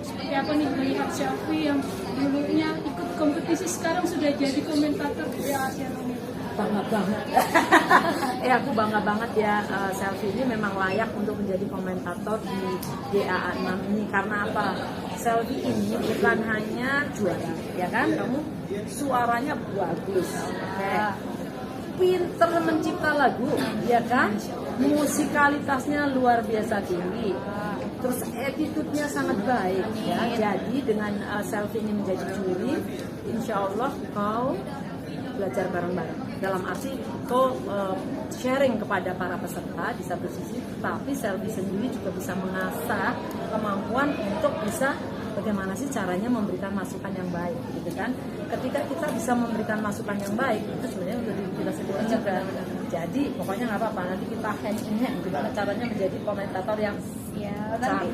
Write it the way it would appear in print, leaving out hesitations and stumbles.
seperti apa nih melihat Selfie yang dulunya ikut kompetisi sekarang sudah jadi komentator di Asia ini? Bangga banget. Aku bangga banget ya, Selfie ini memang layak untuk menjadi komentator di GAA6 ini. Karena apa? Selfie ini bukan hanya juara, ya kan? Kamu suaranya bagus, pinter mencipta lagu, ya kan? Musikalitasnya luar biasa tinggi. Terus attitude-nya sangat baik, ya. Jadi dengan Selfie ini menjadi juri, insya Allah kau belajar bareng-bareng. Dalam arti kau sharing kepada para peserta di satu sisi, tapi Selfie sendiri juga bisa mengasah kemampuan untuk bisa bagaimana sih caranya memberikan masukan yang baik, gitu kan? Ketika kita bisa memberikan masukan yang baik, itu sebenarnya udah diri kita sendiri juga. Jadi pokoknya nggak apa-apa, nanti kita hand in hand gimana caranya menjadi komentator yang cakep, yang